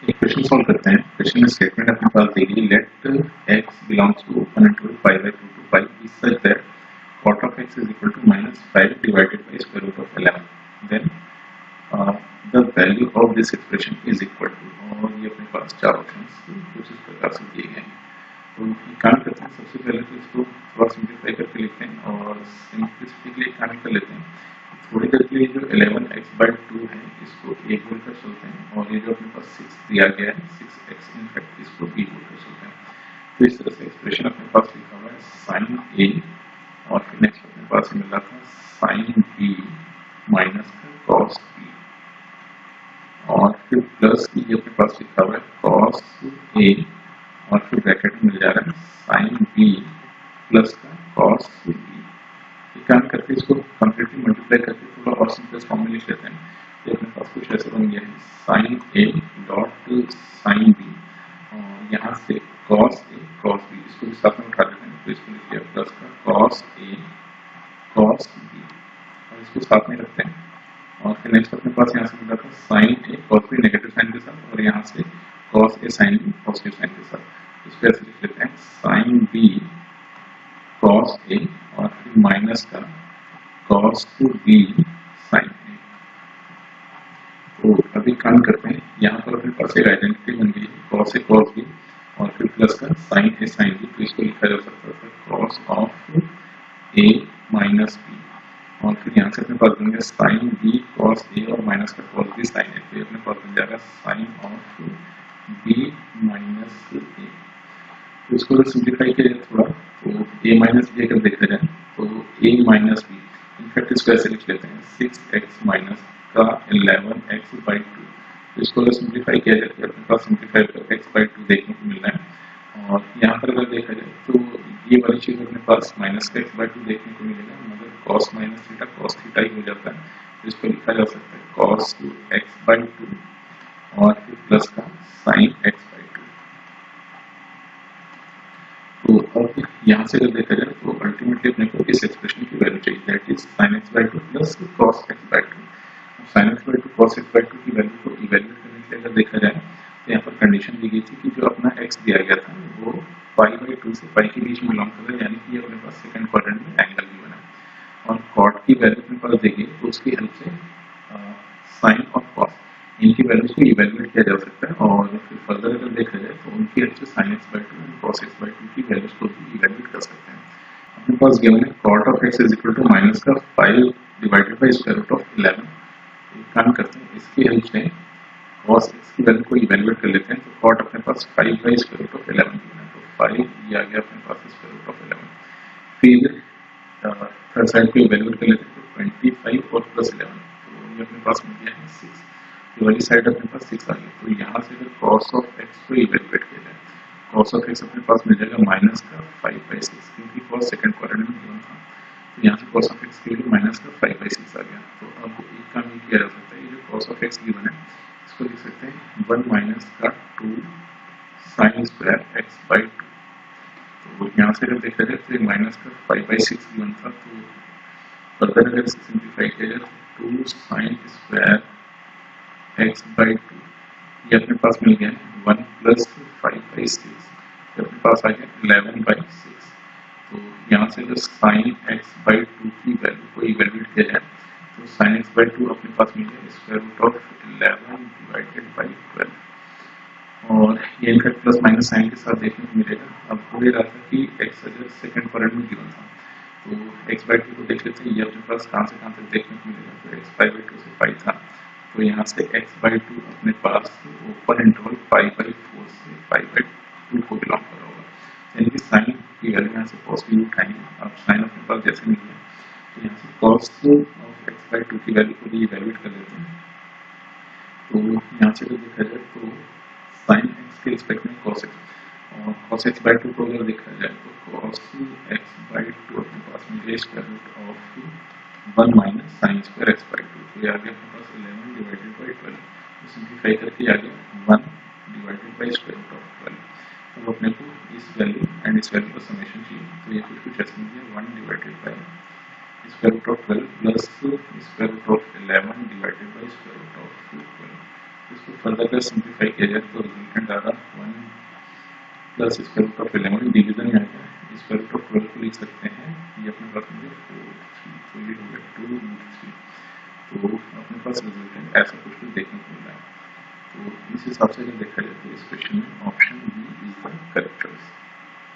एक question solve करते हैं। क्वेश्चन में स्टेटमेंट अपने पास देगी, let x belongs to open interval 5/2 to 5 is such that cot of x is equal to -5 divided by square root of 11, then the value of this expression is equal to, और ये अपने पास चार options कुछ इस प्रकार से दिए गए हैं। तो काम करते हैं, सबसे पहले तो इसको थोड़ा सिंप्लीफाई करके लिखते हैं और सिंप्लिसिटी के लिए काम कर लेते हैं। थोड़ी देर के लिए जो 11x/2 है इसको a बोलकर चलते हैं, और ये जो अपने पास 6 दिया गया है 6x इनफैक्ट इसको b बोलकर चलते हैं। तो इस तरह से एक्सप्रेशन अपने पास लिखा हुआ है sin a, और फिर नेक्स्ट अपने पास मिल रहा था sin b minus cos b, और फिर प्लस ये अपने पास लिखा हुआ है cos a, और फिर ब्रैकेट में मिल जा रहा है sin b प्लस का cos b। काम करके इसको कंप्लीटली मल्टीप्लाई करके थोड़ा और सिंपलेस्ट फॉर्म में लिख लेते हैं। तो अपने पास कुछ ऐसा बन गया है sin a dot sin b, और यहाँ से cos a cos b, इसको भी साथ में उठा देते हैं। तो इसको लिख लिया प्लस का cos a cos b, और इसको साथ में रखते हैं। और फिर नेक्स्ट अपने पास यहाँ से मिला था sin a cos b negative sign के साथ, और यहाँ से cos a sin b positive sign के साथ। इसको ऐसे लिख लेते हैं sin b cos a, और फिर माइनस का cos b sin a। तो अभी काम करते हैं, यहाँ पर अपने पास एक आइडेंटिटी बन गई cos a cos b, और फिर प्लस का sin a sin b। तो इसको लिखा जा सकता है cos of a minus b, और फिर यहाँ से अपने पास बन गया sin b cos a और माइनस का cos b sin a। तो अपने पास बन जाएगा sin of b minus a। तो इसको सिंप्लीफाई किया जाए थोड़ा, तो a माइनस b अगर देखा जाए तो a माइनस b, इनफैक्ट इसको ऐसे लिख लेते हैं 6x माइनस का 11x/2। तो इसको अगर सिंप्लीफाई किया जाए तो अपने पास सिंप्लीफाई करके x/2 देखने को मिल रहा है, और यहाँ पर अगर देखा जाए तो ये वाली चीज़ अपने पास माइनस का x/2 देखने को मिलेगा, मगर cos minus theta cos theta ही हो जाता है। तो इसको लिखा जा सकता है cos x/2 और फिर प्लस का sin x/2। तो अब यहाँ से अगर देखा जाए तो अल्टीमेटली अपने को इस एक्सप्रेशन की वैल्यू चाहिए, that is sin x/2 plus cos x/2। sin x/2 cos x/2 की वैल्यू को इवैल्यूएट करने के लिए अगर देखा जाए तो यहाँ पर कंडीशन दी गई थी कि जो अपना x दिया गया था वो π/2 से π के बीच में बिलोंग कर रहा है, यानी कि ये अपने पास सेकंड क्वाड्रेंट में एंगल भी बना, और cot की वैल्यू अपने पास दी गई तो उसकी हेल्प से sin और cos इनकी वैल्यूज को इवैल्यूएट किया जा सकता है, और फिर फर्दर अगर देखा जाए तो उनकी हेल्प से sin x/2 और cos x/2 की वैल्यूज को भी इवैल्यूएट कर सकते हैं। अपने पास गिवन है cot of x is equal to minus का 5 divided by square root of 11। एक काम करते हैं, इसकी हेल्प से cos x की वैल्यू को इवैल्यूएट कर लेते हैं। तो cot अपने पास 5 by square root of 11 given है, तो 5 ये आ गया अपने पास स्क्वायर रूट ऑफ 11। फिर थर्ड साइड को इवैल्यूएट कर लेते हैं, तो 25 और प्लस 11, तो ये अपने पास मिल गया है 6। ये वाली साइड अपने पास 6 आ गई। तो यहाँ से अगर cos ऑफ x को इवैल्यूएट किया जाए, cos ऑफ x अपने पास मिल जाएगा माइनस का 5/6, क्योंकि cos सेकंड क्वाड्रेंट में गिवन था। तो यहाँ से cos ऑफ x की वैल्यू माइनस का 5/6 आ गया। तो अब एक काम ये किया जा सकता है, ये जो cos ऑफ x गिवन है इसको लिख सकते हैं 1 माइनस का 2 sin स्क्वायर x/2। तो यहाँ से अगर देखा जाए तो माइनस का 5/6 गिवन था, तो फर्दर अगर इसे सिंप्लीफाई किया जाए तो 2 sin स्क्वायर x/2 ये अपने पास मिल गया 1 प्लस 5/6, ये अपने पास आ गया 11/6। तो यहाँ से अगर sin x/2 की वैल्यू को इवैल्यूएट किया जाए तो sin x/2 अपने पास मिल गया square root of 11 divided by 12, और ये इनका प्लस माइनस साइन के साथ देखने को मिलेगा। अब हो ये रहा था कि x अगर सेकंड क्वाड्रेंट में गिवन था, तो x/2 को देख लेते हैं, ये अपने पास कहाँ से कहाँ तक देखने को मिलेगा। तो x/2 से 5 था, तो यहाँ से x/2 अपने पास ओपन इंटरवल 5/4 से 5/2 को बिलोंग कर रहा होगा, यानी कि साइन की वैल्यू यहाँ से पॉजिटिव उठाएंगे। अब साइन अपने पास जैसे मिल गया, तो यहाँ से cos ऑफ x/2 की वैल्यू को भी इवैल्यूएट कर लेते हैं। तो यहाँ से अगर देखा जाए तो sin x के रिस्पेक्ट में cos x, और cos x/2 को अगर देखा जाए तो cos x/2 अपने पास मिल गया square root of 1 minus sin square x/2। तो ये आ गया अपने पास 11 डिवाइडेड बाई 12। तो सिंप्लीफाई करके आ गया 1 divided by square root of 12। तो अपने को इस वैल्यू एंड इस वैल्यू का समेशन चाहिए, तो ये कुछ ऐसे मिल गया 1 divided by square root of 12 plus square root of 11 divided by square root of 12। इसको फर्दर अगर सिंप्लीफाई किया जाए तो रिजल्टेंट आ रहा 1 plus square root of 11 division में आ गया, स्क्वायर रूट ऑफ 12 को लिख सकते हैं, ये अपने पास मुझे 4 3, तो ये हो गया 2 रूट 3, तो अपने पास रिजल्टेंट ऐसा कुछ तो देखने को मिल रहा है। तो इस हिसाब से अगर देखा जाए तो इस क्वेश्चन में option B is the correct choice.